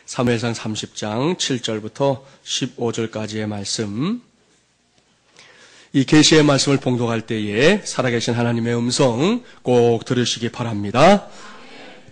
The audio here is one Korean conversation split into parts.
사무엘상 30장 7절부터 15절까지의 말씀. 이 계시의 말씀을 봉독할 때에 살아계신 하나님의 음성 꼭 들으시기 바랍니다.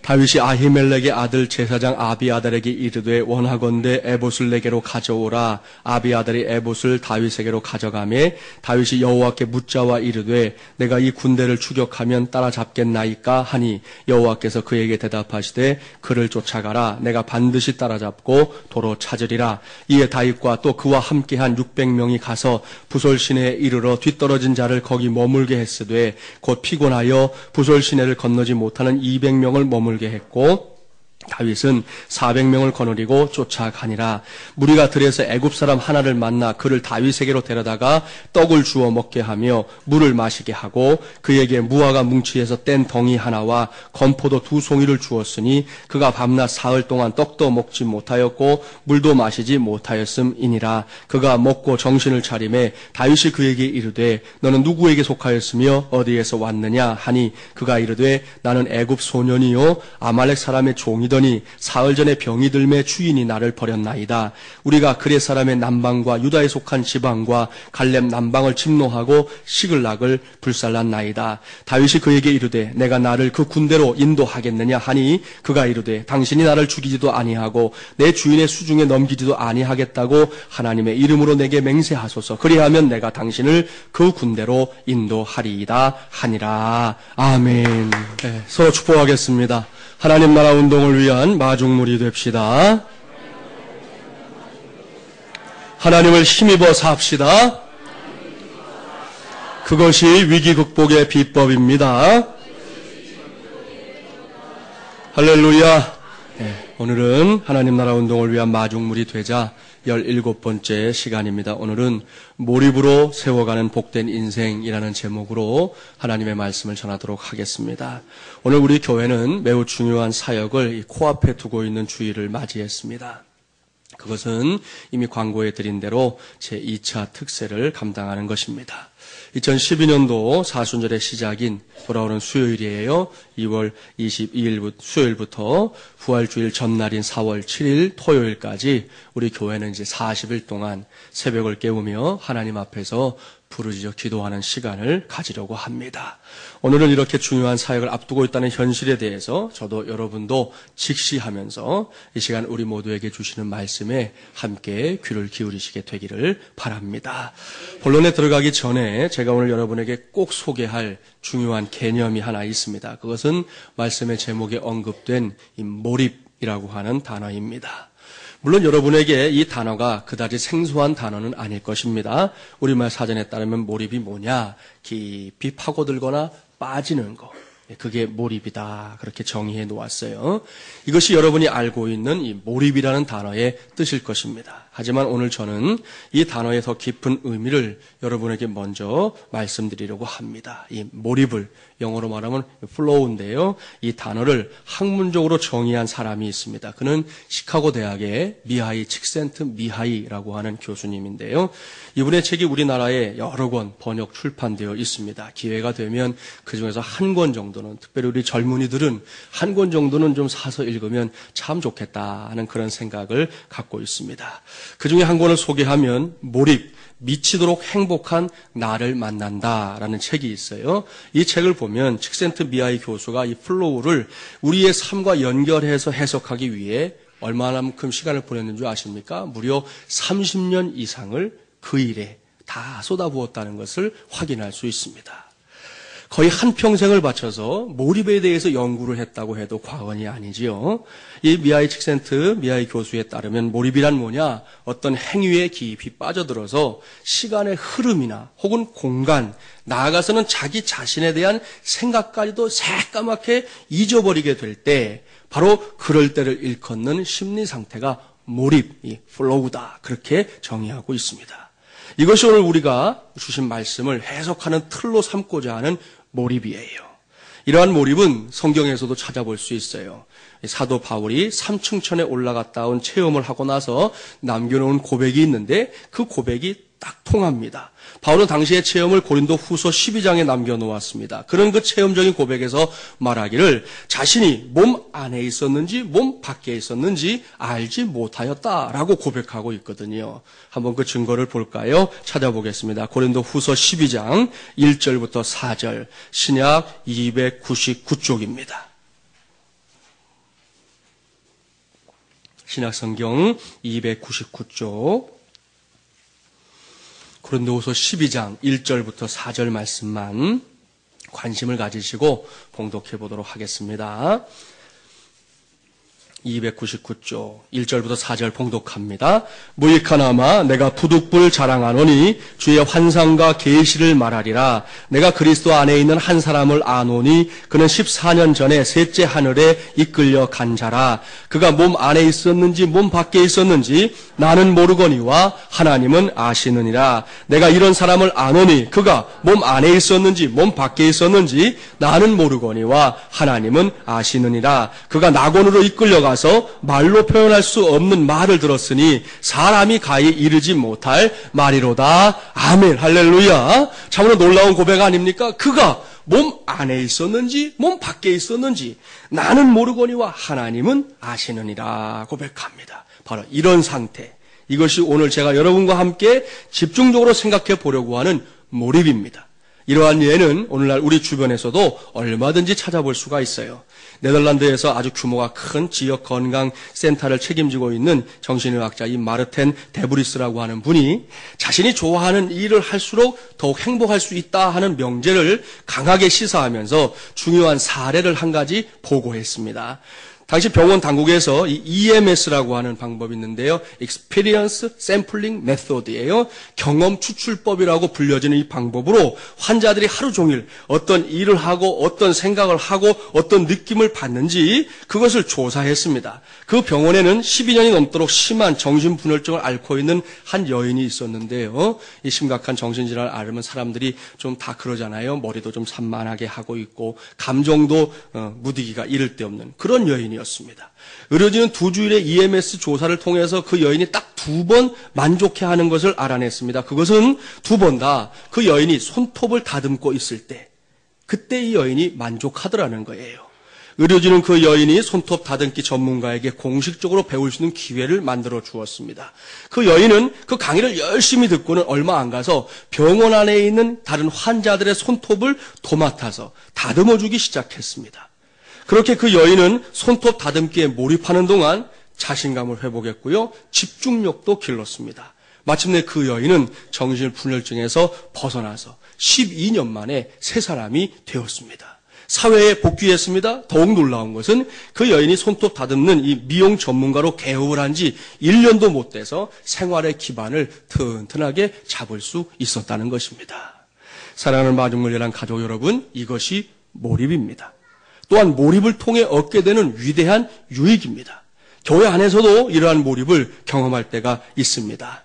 다윗이 아히멜렉의 아들 제사장 아비아달에게 이르되 원하건대 에봇을 내게로 가져오라. 아비아달이 에봇을 다윗에게로 가져가매 다윗이 여호와께 묻자와 이르되 내가 이 군대를 추격하면 따라잡겠나이까 하니 여호와께서 그에게 대답하시되 그를 쫓아가라. 내가 반드시 따라잡고 도로 찾으리라. 이에 다윗과 또 그와 함께한 600명이 가서 부솔 시내에 이르러 뒤떨어진 자를 거기 머물게 했으되 곧 피곤하여 부솔 시내를 건너지 못하는 200명을 머물게 했고 다윗은 400명을 거느리고 쫓아가니라. 무리가 들에서 애굽 사람 하나를 만나 그를 다윗에게로 데려다가 떡을 주어 먹게 하며 물을 마시게 하고 그에게 무화과 뭉치에서 뗀 덩이 하나와 건포도 2송이를 주었으니 그가 밤낮 사흘 동안 떡도 먹지 못하였고 물도 마시지 못하였음이니라. 그가 먹고 정신을 차리매 다윗이 그에게 이르되 너는 누구에게 속하였으며 어디에서 왔느냐 하니 그가 이르되 나는 애굽 소년이요 아말렉 사람의 종이더니 사흘 전에 병이 들매 주인이 나를 버렸나이다. 우리가 그레 사람의 남방과 유다에 속한 지방과 갈렙 남방을 침노하고 시글락을 불살랐나이다. 다윗이 그에게 이르되 내가 나를 그 군대로 인도하겠느냐 하니 그가 이르되 당신이 나를 죽이지도 아니하고 내 주인의 수중에 넘기지도 아니하겠다고 하나님의 이름으로 내게 맹세하소서. 그리하면 내가 당신을 그 군대로 인도하리이다 하니라. 아멘. 네, 서로 축복하겠습니다. 하나님 나라 운동을 위한 마중물이 됩시다. 하나님을 힘입어 삽시다. 그것이 위기 극복의 비법입니다. 할렐루야. 네, 오늘은 하나님 나라 운동을 위한 마중물이 되자 17번째 시간입니다. 오늘은 몰입으로 세워가는 복된 인생이라는 제목으로 하나님의 말씀을 전하도록 하겠습니다. 오늘 우리 교회는 매우 중요한 사역을 코앞에 두고 있는 주일을 맞이했습니다. 그것은 이미 광고해 드린 대로 제2차 특세를 감당하는 것입니다. 2012년도 사순절의 시작인 돌아오는 수요일이에요. 2월 22일 수요일부터 부활주일 전날인 4월 7일 토요일까지 우리 교회는 이제 40일 동안 새벽을 깨우며 하나님 앞에서 부르짖어 기도하는 시간을 가지려고 합니다. 오늘은 이렇게 중요한 사역을 앞두고 있다는 현실에 대해서 저도 여러분도 직시하면서 이 시간 우리 모두에게 주시는 말씀에 함께 귀를 기울이시게 되기를 바랍니다. 본론에 들어가기 전에 제가 오늘 여러분에게 꼭 소개할 중요한 개념이 하나 있습니다. 그것은 말씀의 제목에 언급된 이 몰입이라고 하는 단어입니다. 물론 여러분에게 이 단어가 그다지 생소한 단어는 아닐 것입니다. 우리말 사전에 따르면 몰입이 뭐냐? 깊이 파고들거나 빠지는 거. 그게 몰입이다. 그렇게 정의해 놓았어요. 이것이 여러분이 알고 있는 이 몰입이라는 단어의 뜻일 것입니다. 하지만 오늘 저는 이 단어의 더 깊은 의미를 여러분에게 먼저 말씀드리려고 합니다. 이 몰입을 영어로 말하면 flow인데요. 이 단어를 학문적으로 정의한 사람이 있습니다. 그는 시카고 대학의 미하이 칙센트 미하이라고 하는 교수님인데요. 이분의 책이 우리나라에 여러 권 번역 출판되어 있습니다. 기회가 되면 그중에서 한 권 정도는, 특별히 우리 젊은이들은 한 권 정도는 좀 사서 읽으면 참 좋겠다 하는 그런 생각을 갖고 있습니다. 그중에 한 권을 소개하면 몰입, 미치도록 행복한 나를 만난다라는 책이 있어요. 이 책을 보면 칙센트 미하이 교수가 이 플로우를 우리의 삶과 연결해서 해석하기 위해 얼마만큼 시간을 보냈는 줄 아십니까? 무려 30년 이상을 그 일에 다 쏟아부었다는 것을 확인할 수 있습니다. 거의 한평생을 바쳐서 몰입에 대해서 연구를 했다고 해도 과언이 아니지요. 이 미하이 칙센트 미하이 교수에 따르면 몰입이란 뭐냐? 어떤 행위에 깊이 빠져들어서 시간의 흐름이나 혹은 공간, 나아가서는 자기 자신에 대한 생각까지도 새까맣게 잊어버리게 될 때 바로 그럴 때를 일컫는 심리 상태가 몰입, 이 플로우다. 그렇게 정의하고 있습니다. 이것이 오늘 우리가 주신 말씀을 해석하는 틀로 삼고자 하는 몰입이에요. 이러한 몰입은 성경에서도 찾아볼 수 있어요. 사도 바울이 삼층천에 올라갔다 온 체험을 하고 나서 남겨놓은 고백이 있는데 그 고백이 딱 통합니다. 바울은 당시의 체험을 고린도 후서 12장에 남겨놓았습니다. 그런 그 체험적인 고백에서 말하기를 자신이 몸 안에 있었는지 몸 밖에 있었는지 알지 못하였다라고 고백하고 있거든요. 한번 그 증거를 볼까요? 찾아보겠습니다. 고린도 후서 12장 1절부터 4절 신약 299쪽입니다. 신약성경 299쪽 고린도후서 12장 1절부터 4절 말씀만 관심을 가지시고 봉독해 보도록 하겠습니다. 299쪽 1절부터 4절 봉독합니다. 무익하나마 내가 부득불 자랑하노니 주의 환상과 계시를 말하리라. 내가 그리스도 안에 있는 한 사람을 아노니 그는 14년 전에 셋째 하늘에 이끌려 간 자라. 그가 몸 안에 있었는지 몸 밖에 있었는지 나는 모르거니와 하나님은 아시느니라. 내가 이런 사람을 아노니 그가 몸 안에 있었는지 몸 밖에 있었는지 나는 모르거니와 하나님은 아시느니라. 그가 낙원으로 이끌려가 말로 표현할 수 없는 말을 들었으니 사람이 가히 이르지 못할 말이로다. 아멘. 할렐루야. 참으로 놀라운 고백 아닙니까? 그가 몸 안에 있었는지 몸 밖에 있었는지 나는 모르거니와 하나님은 아시느니라 고백합니다. 바로 이런 상태, 이것이 오늘 제가 여러분과 함께 집중적으로 생각해 보려고 하는 몰입입니다. 이러한 예는 오늘날 우리 주변에서도 얼마든지 찾아볼 수가 있어요. 네덜란드에서 아주 규모가 큰 지역 건강 센터를 책임지고 있는 정신의학자 이 마르텐 데브리스라고 하는 분이 자신이 좋아하는 일을 할수록 더욱 행복할 수 있다 하는 명제를 강하게 시사하면서 중요한 사례를 한 가지 보고했습니다. 당시 병원 당국에서 이 EMS라고 하는 방법이 있는데요. Experience Sampling Method예요. 경험 추출법이라고 불려지는 이 방법으로 환자들이 하루 종일 어떤 일을 하고 어떤 생각을 하고 어떤 느낌을 받는지 그것을 조사했습니다. 그 병원에는 12년이 넘도록 심한 정신분열증을 앓고 있는 한 여인이 있었는데요. 이 심각한 정신질환을 앓으면 사람들이 좀 다 그러잖아요. 머리도 좀 산만하게 하고 있고 감정도 무디기가 이를 데 없는 그런 여인이었습니다. 의료진은 2주일의 EMS 조사를 통해서 그 여인이 딱 2번 만족해하는 것을 알아냈습니다. 그것은 2번 다 그 여인이 손톱을 다듬고 있을 때 그때 이 여인이 만족하더라는 거예요. 의료진은 그 여인이 손톱 다듬기 전문가에게 공식적으로 배울 수 있는 기회를 만들어 주었습니다. 그 여인은 그 강의를 열심히 듣고는 얼마 안 가서 병원 안에 있는 다른 환자들의 손톱을 도맡아서 다듬어 주기 시작했습니다. 그렇게 그 여인은 손톱 다듬기에 몰입하는 동안 자신감을 회복했고요. 집중력도 길렀습니다. 마침내 그 여인은 정신분열증에서 벗어나서 12년 만에 새 사람이 되었습니다. 사회에 복귀했습니다. 더욱 놀라운 것은 그 여인이 손톱 다듬는 이 미용 전문가로 개업을 한 지 1년도 못 돼서 생활의 기반을 튼튼하게 잡을 수 있었다는 것입니다. 사랑하는 마중물이란 가족 여러분, 이것이 몰입입니다. 또한 몰입을 통해 얻게 되는 위대한 유익입니다. 교회 안에서도 이러한 몰입을 경험할 때가 있습니다.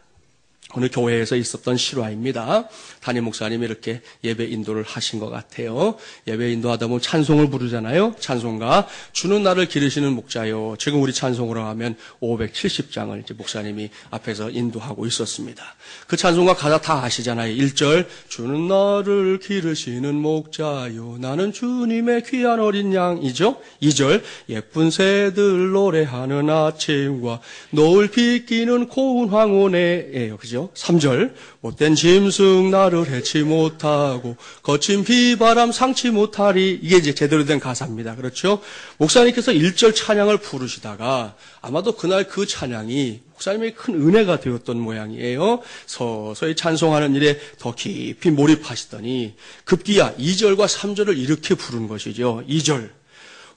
오늘 교회에서 있었던 실화입니다. 담임 목사님이 이렇게 예배 인도를 하신 것 같아요. 예배 인도하다 보면 찬송을 부르잖아요. 찬송가 주는 나를 기르시는 목자요. 지금 우리 찬송으로 하면 570장을 이제 목사님이 앞에서 인도하고 있었습니다. 그 찬송가 가사 다 아시잖아요. 1절 주는 나를 기르시는 목자요. 나는 주님의 귀한 어린 양이죠. 2절 예쁜 새들 노래하는 아침과 노을 비끼는 고운 황혼에예요. 그죠? 3절 못된 짐승 나를 해치 못하고 거친 비바람 상치 못하리. 이게 이제 제대로 된 가사입니다. 그렇죠? 목사님께서 1절 찬양을 부르시다가 아마도 그날 그 찬양이 목사님의 큰 은혜가 되었던 모양이에요. 서서히 찬송하는 일에 더 깊이 몰입하시더니 급기야 2절과 3절을 이렇게 부른 것이죠. 2절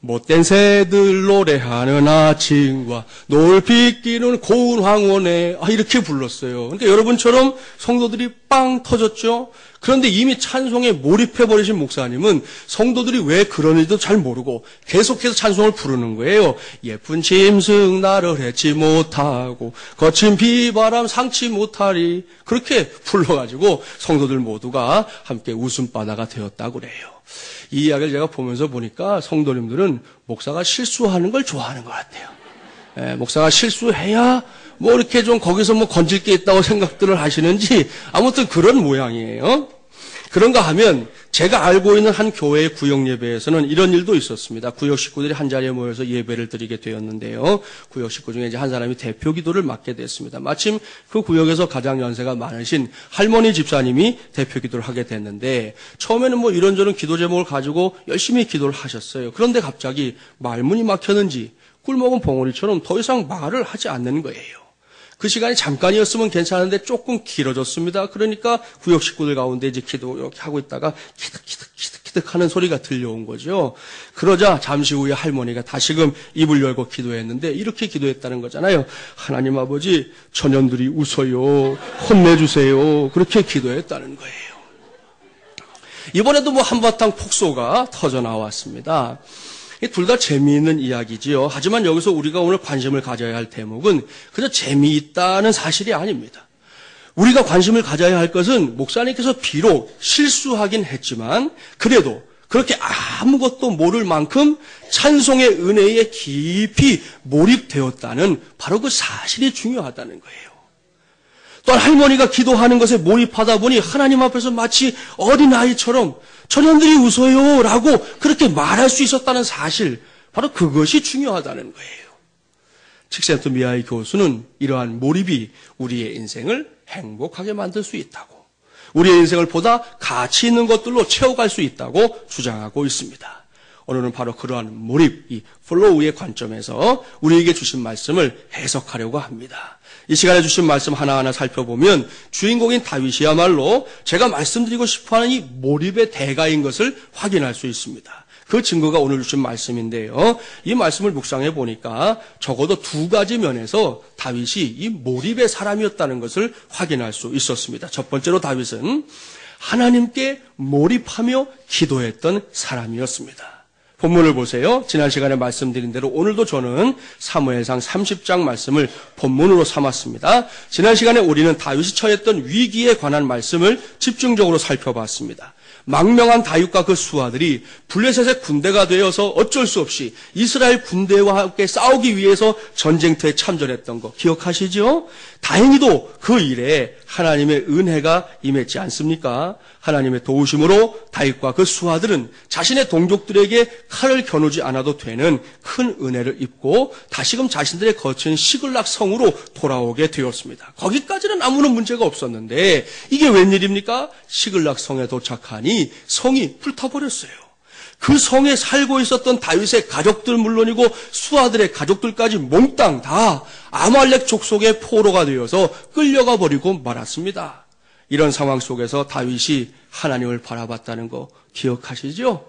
못된 새들 노래하는 아침과 노을 비끼는 고운 황혼에 이렇게 불렀어요. 그러니까 여러분처럼 성도들이 빵 터졌죠. 그런데 이미 찬송에 몰입해버리신 목사님은 성도들이 왜 그러는지도 잘 모르고 계속해서 찬송을 부르는 거예요. 예쁜 짐승 나를 해치 못하고 거친 비바람 상치 못하리. 그렇게 불러가지고 성도들 모두가 함께 웃음바다가 되었다고 그래요. 이 이야기를 제가 보면서 보니까 성도님들은 목사가 실수하는 걸 좋아하는 것 같아요. 목사가 실수해야 뭐 이렇게 좀 거기서 뭐 건질 게 있다고 생각들을 하시는지 아무튼 그런 모양이에요. 그런가 하면 제가 알고 있는 한 교회의 구역 예배에서는 이런 일도 있었습니다. 구역 식구들이 한 자리에 모여서 예배를 드리게 되었는데요. 구역 식구 중에 이제 한 사람이 대표 기도를 맡게 됐습니다. 마침 그 구역에서 가장 연세가 많으신 할머니 집사님이 대표 기도를 하게 됐는데 처음에는 뭐 이런저런 기도 제목을 가지고 열심히 기도를 하셨어요. 그런데 갑자기 말문이 막혔는지 꿀먹은 봉오리처럼 더 이상 말을 하지 않는 거예요. 그 시간이 잠깐이었으면 괜찮은데 조금 길어졌습니다. 그러니까 구역 식구들 가운데 이제 기도 이렇게 하고 있다가 키득키득 하는 소리가 들려온 거죠. 그러자 잠시 후에 할머니가 다시금 입을 열고 기도했는데 이렇게 기도했다는 거잖아요. 하나님 아버지, 처녀들이 웃어요. 혼내주세요. 그렇게 기도했다는 거예요. 이번에도 뭐 한바탕 폭소가 터져 나왔습니다. 둘 다 재미있는 이야기지요. 하지만 여기서 우리가 오늘 관심을 가져야 할 대목은 그저 재미있다는 사실이 아닙니다. 우리가 관심을 가져야 할 것은 목사님께서 비록 실수하긴 했지만 그래도 그렇게 아무것도 모를 만큼 찬송의 은혜에 깊이 몰입되었다는 바로 그 사실이 중요하다는 거예요. 또한 할머니가 기도하는 것에 몰입하다 보니 하나님 앞에서 마치 어린아이처럼 처녀들이 웃어요 라고 그렇게 말할 수 있었다는 사실, 바로 그것이 중요하다는 거예요. 칙센트 미하이 교수는 이러한 몰입이 우리의 인생을 행복하게 만들 수 있다고, 우리의 인생을 보다 가치 있는 것들로 채워갈 수 있다고 주장하고 있습니다. 오늘은 바로 그러한 몰입, 이 플로우의 관점에서 우리에게 주신 말씀을 해석하려고 합니다. 이 시간에 주신 말씀 하나하나 살펴보면 주인공인 다윗이야말로 제가 말씀드리고 싶어하는 이 몰입의 대가인 것을 확인할 수 있습니다. 그 증거가 오늘 주신 말씀인데요. 이 말씀을 묵상해 보니까 적어도 두 가지 면에서 다윗이 이 몰입의 사람이었다는 것을 확인할 수 있었습니다. 첫 번째로 다윗은 하나님께 몰입하며 기도했던 사람이었습니다. 본문을 보세요. 지난 시간에 말씀드린 대로 오늘도 저는 사무엘상 30장 말씀을 본문으로 삼았습니다. 지난 시간에 우리는 다윗이 처했던 위기에 관한 말씀을 집중적으로 살펴봤습니다. 망명한 다윗과 그 수하들이 블레셋의 군대가 되어서 어쩔 수 없이 이스라엘 군대와 함께 싸우기 위해서 전쟁터에 참전했던 거 기억하시죠? 다행히도 그 일에 하나님의 은혜가 임했지 않습니까? 하나님의 도우심으로 다윗과 그 수하들은 자신의 동족들에게 칼을 겨누지 않아도 되는 큰 은혜를 입고 다시금 자신들의 거친 시글락 성으로 돌아오게 되었습니다. 거기까지는 아무런 문제가 없었는데 이게 웬일입니까? 시글락 성에 도착하니 성이 불타버렸어요. 그 성에 살고 있었던 다윗의 가족들 물론이고 수하들의 가족들까지 몽땅 다 아말렉 족속의 포로가 되어서 끌려가 버리고 말았습니다. 이런 상황 속에서 다윗이 하나님을 바라봤다는 거 기억하시죠?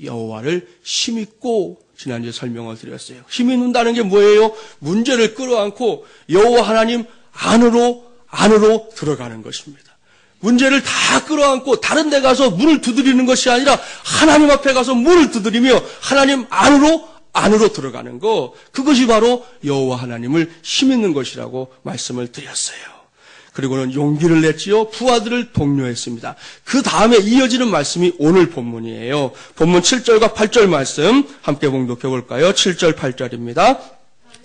여호와를 힘입고 지난주에 설명을 드렸어요. 힘입는다는 게 뭐예요? 문제를 끌어안고 여호와 하나님 안으로 들어가는 것입니다. 문제를 다 끌어안고 다른 데 가서 문을 두드리는 것이 아니라 하나님 앞에 가서 문을 두드리며 하나님 안으로 들어가는 거, 그것이 바로 여호와 하나님을 힘입는 것이라고 말씀을 드렸어요. 그리고는 용기를 냈지요. 부하들을 독려했습니다. 그 다음에 이어지는 말씀이 오늘 본문이에요. 본문 7절과 8절 말씀 함께 봉독해 볼까요? 7절 8절입니다.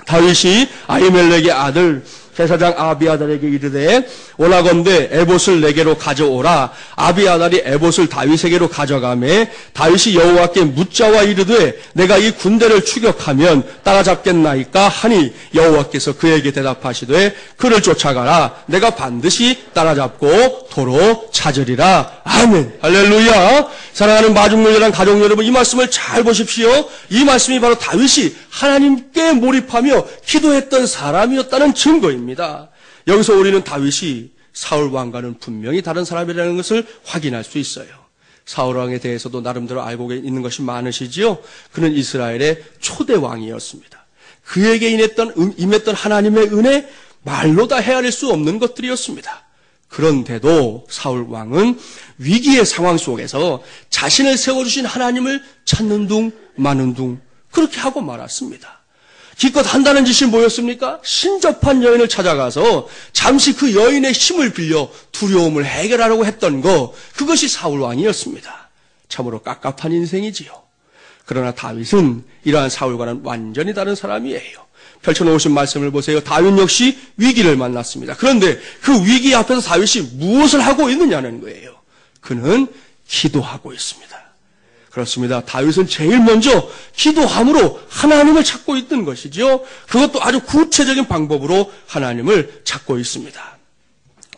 다윗이 아히멜렉의 아들 제사장 아비아달에게 이르되 원하건대 에봇을 내게로 가져오라. 아비아달이 에봇을 다윗에게로 가져가매 다윗이 여호와께 묻자와 이르되 내가 이 군대를 추격하면 따라잡겠나이까 하니 여호와께서 그에게 대답하시되 그를 쫓아가라. 내가 반드시 따라잡고 도로 찾으리라. 아멘. 할렐루야. 사랑하는 마중물이란 가족 여러분, 이 말씀을 잘 보십시오. 이 말씀이 바로 다윗이 하나님께 몰입하며 기도했던 사람이었다는 증거입니다. 여기서 우리는 다윗이 사울 왕과는 분명히 다른 사람이라는 것을 확인할 수 있어요. 사울 왕에 대해서도 나름대로 알고 있는 것이 많으시지요. 그는 이스라엘의 초대 왕이었습니다. 그에게 임했던 하나님의 은혜, 말로 다 헤아릴 수 없는 것들이었습니다. 그런데도 사울 왕은 위기의 상황 속에서 자신을 세워주신 하나님을 찾는 둥 마는 둥 그렇게 하고 말았습니다. 기껏 한다는 짓이 뭐였습니까? 신접한 여인을 찾아가서 잠시 그 여인의 힘을 빌려 두려움을 해결하려고 했던 거, 그것이 사울 왕이었습니다. 참으로 깝깝한 인생이지요. 그러나 다윗은 이러한 사울과는 완전히 다른 사람이에요. 펼쳐놓으신 말씀을 보세요. 다윗 역시 위기를 만났습니다. 그런데 그 위기 앞에서 다윗이 무엇을 하고 있느냐는 거예요. 그는 기도하고 있습니다. 그렇습니다. 다윗은 제일 먼저 기도함으로 하나님을 찾고 있던 것이죠. 그것도 아주 구체적인 방법으로 하나님을 찾고 있습니다.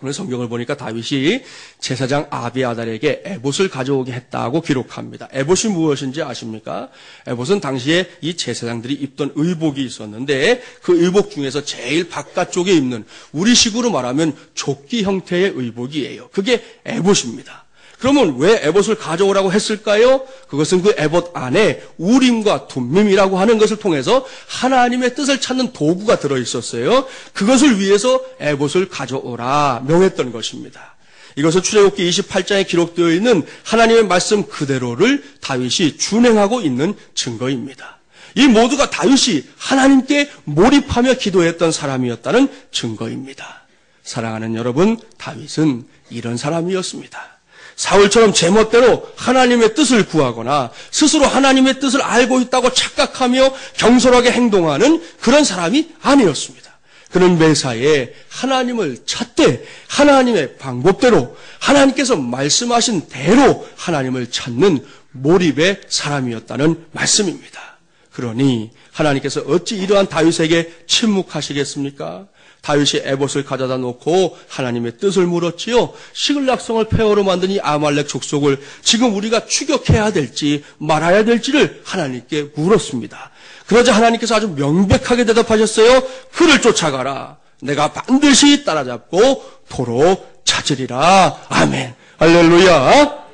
오늘 성경을 보니까 다윗이 제사장 아비아달에게 에봇을 가져오게 했다고 기록합니다. 에봇이 무엇인지 아십니까? 에봇은 당시에 이 제사장들이 입던 의복이 있었는데 그 의복 중에서 제일 바깥쪽에 입는 우리식으로 말하면 조끼 형태의 의복이에요. 그게 에봇입니다. 그러면 왜 에봇을 가져오라고 했을까요? 그것은 그 에봇 안에 우림과 둠밈이라고 하는 것을 통해서 하나님의 뜻을 찾는 도구가 들어있었어요. 그것을 위해서 에봇을 가져오라 명했던 것입니다. 이것은 출애굽기 28장에 기록되어 있는 하나님의 말씀 그대로를 다윗이 준행하고 있는 증거입니다. 이 모두가 다윗이 하나님께 몰입하며 기도했던 사람이었다는 증거입니다. 사랑하는 여러분, 다윗은 이런 사람이었습니다. 사울처럼 제멋대로 하나님의 뜻을 구하거나 스스로 하나님의 뜻을 알고 있다고 착각하며 경솔하게 행동하는 그런 사람이 아니었습니다. 그는 매사에 하나님을 찾되 하나님의 방법대로 하나님께서 말씀하신 대로 하나님을 찾는 몰입의 사람이었다는 말씀입니다. 그러니 하나님께서 어찌 이러한 다윗에게 침묵하시겠습니까? 다윗이 에봇을 가져다 놓고 하나님의 뜻을 물었지요. 시글락성을 폐허로 만든 이 아말렉 족속을 지금 우리가 추격해야 될지 말아야 될지를 하나님께 물었습니다. 그러자 하나님께서 아주 명백하게 대답하셨어요. 그를 쫓아가라. 내가 반드시 따라잡고 도로 찾으리라. 아멘. 할렐루야.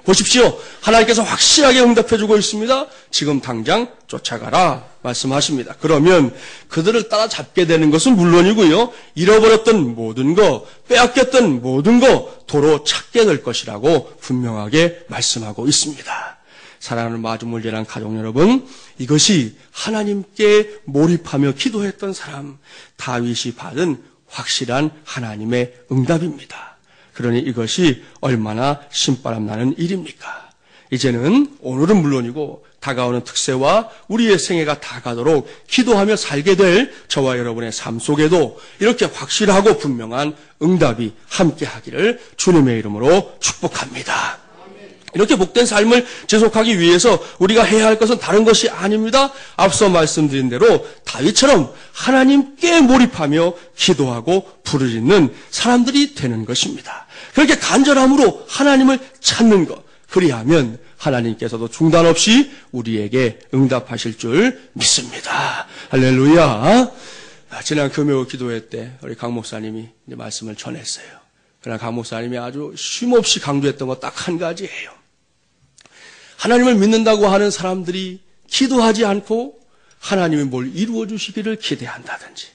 보십시오. 하나님께서 확실하게 응답해주고 있습니다. 지금 당장 쫓아가라 말씀하십니다. 그러면 그들을 따라잡게 되는 것은 물론이고요. 잃어버렸던 모든 거, 빼앗겼던 모든 거 도로 찾게 될 것이라고 분명하게 말씀하고 있습니다. 사랑하는 마중물제란 가족 여러분, 이것이 하나님께 몰입하며 기도했던 사람 다윗이 받은 확실한 하나님의 응답입니다. 그러니 이것이 얼마나 신바람 나는 일입니까? 이제는 오늘은 물론이고 다가오는 특세와 우리의 생애가 다가도록 기도하며 살게 될 저와 여러분의 삶 속에도 이렇게 확실하고 분명한 응답이 함께하기를 주님의 이름으로 축복합니다. 이렇게 복된 삶을 지속하기 위해서 우리가 해야 할 것은 다른 것이 아닙니다. 앞서 말씀드린 대로 다윗처럼 하나님께 몰입하며 기도하고 부르짖는 사람들이 되는 것입니다. 그렇게 간절함으로 하나님을 찾는 것, 그리하면 하나님께서도 중단 없이 우리에게 응답하실 줄 믿습니다. 할렐루야. 지난 금요 기도회 때 우리 강 목사님이 이제 말씀을 전했어요. 그러나 강 목사님이 아주 쉼없이 강조했던 것 딱 한 가지예요. 하나님을 믿는다고 하는 사람들이 기도하지 않고 하나님이 뭘 이루어 주시기를 기대한다든지,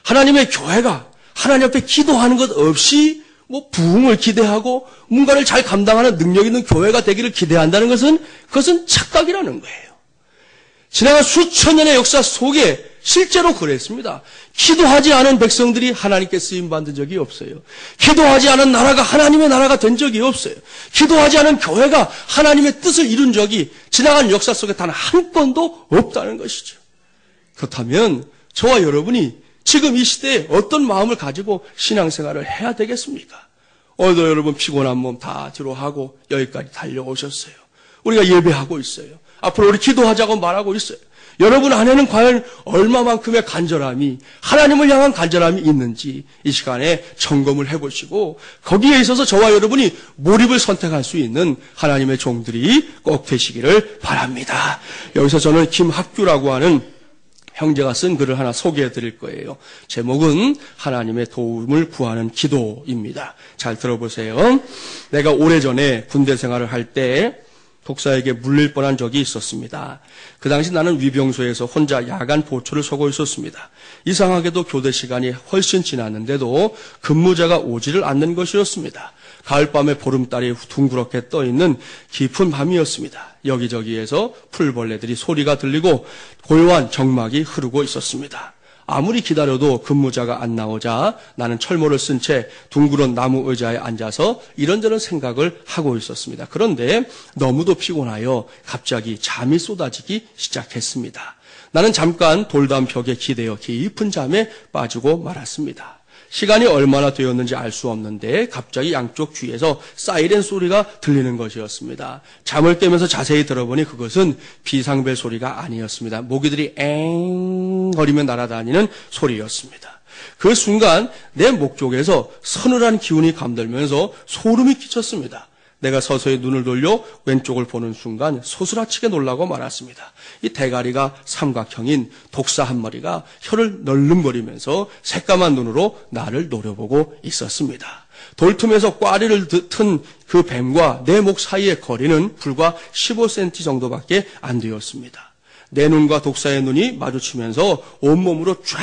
하나님의 교회가 하나님 앞에 기도하는 것 없이 부흥을 기대하고 뭔가를 잘 감당하는 능력 있는 교회가 되기를 기대한다는 것은 그것은 착각이라는 거예요. 지나간 수천 년의 역사 속에 실제로 그랬습니다. 기도하지 않은 백성들이 하나님께 쓰임받은 적이 없어요. 기도하지 않은 나라가 하나님의 나라가 된 적이 없어요. 기도하지 않은 교회가 하나님의 뜻을 이룬 적이 지나간 역사 속에 단 한 건도 없다는 것이죠. 그렇다면 저와 여러분이 지금 이 시대에 어떤 마음을 가지고 신앙생활을 해야 되겠습니까? 오늘도 여러분 피곤한 몸 다 뒤로 하고 여기까지 달려오셨어요. 우리가 예배하고 있어요. 앞으로 우리 기도하자고 말하고 있어요. 여러분 안에는 과연 얼마만큼의 간절함이, 하나님을 향한 간절함이 있는지 이 시간에 점검을 해보시고 거기에 있어서 저와 여러분이 몰입을 선택할 수 있는 하나님의 종들이 꼭 되시기를 바랍니다. 여기서 저는 김학규라고 하는 형제가 쓴 글을 하나 소개해 드릴 거예요. 제목은 하나님의 도움을 구하는 기도입니다. 잘 들어보세요. 내가 오래전에 군대 생활을 할 때 독사에게 물릴 뻔한 적이 있었습니다. 그 당시 나는 위병소에서 혼자 야간 보초를 서고 있었습니다. 이상하게도 교대 시간이 훨씬 지났는데도 근무자가 오지를 않는 것이었습니다. 가을밤에 보름달이 둥그렇게 떠있는 깊은 밤이었습니다. 여기저기에서 풀벌레들이 소리가 들리고 고요한 정막이 흐르고 있었습니다. 아무리 기다려도 근무자가 안 나오자 나는 철모를 쓴 채 둥그런 나무 의자에 앉아서 이런저런 생각을 하고 있었습니다. 그런데 너무도 피곤하여 갑자기 잠이 쏟아지기 시작했습니다. 나는 잠깐 돌담 벽에 기대어 깊은 잠에 빠지고 말았습니다. 시간이 얼마나 되었는지 알 수 없는데 갑자기 양쪽 귀에서 사이렌 소리가 들리는 것이었습니다. 잠을 깨면서 자세히 들어보니 그것은 비상벨 소리가 아니었습니다. 모기들이 엥 거리며 날아다니는 소리였습니다. 그 순간 내 목 쪽에서 서늘한 기운이 감돌면서 소름이 끼쳤습니다. 내가 서서히 눈을 돌려 왼쪽을 보는 순간 소스라치게 놀라고 말았습니다. 이 대가리가 삼각형인 독사 한 마리가 혀를 널름거리면서 새까만 눈으로 나를 노려보고 있었습니다. 돌틈에서 꽈리를 튼 그 뱀과 내 목 사이의 거리는 불과 15cm 정도밖에 안 되었습니다. 내 눈과 독사의 눈이 마주치면서 온몸으로 쫙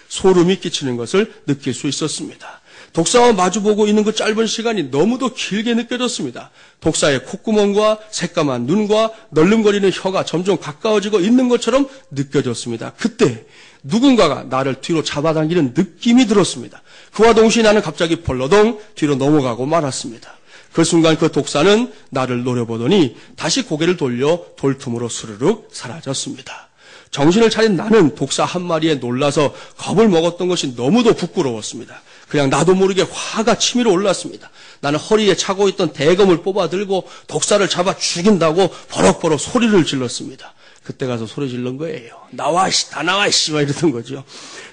소름이 끼치는 것을 느낄 수 있었습니다. 독사와 마주보고 있는 그 짧은 시간이 너무도 길게 느껴졌습니다. 독사의 콧구멍과 새까만 눈과 널름거리는 혀가 점점 가까워지고 있는 것처럼 느껴졌습니다. 그때 누군가가 나를 뒤로 잡아당기는 느낌이 들었습니다. 그와 동시에 나는 갑자기 벌러덩 뒤로 넘어가고 말았습니다. 그 순간 그 독사는 나를 노려보더니 다시 고개를 돌려 돌틈으로 스르륵 사라졌습니다. 정신을 차린 나는 독사 한 마리에 놀라서 겁을 먹었던 것이 너무도 부끄러웠습니다. 그냥 나도 모르게 화가 치밀어 올랐습니다. 나는 허리에 차고 있던 대검을 뽑아들고 독사를 잡아 죽인다고 버럭버럭 소리를 질렀습니다. 그때 가서 소리 질른 거예요. 나와 이씨, 다 나와 이씨, 막 이러던 거죠.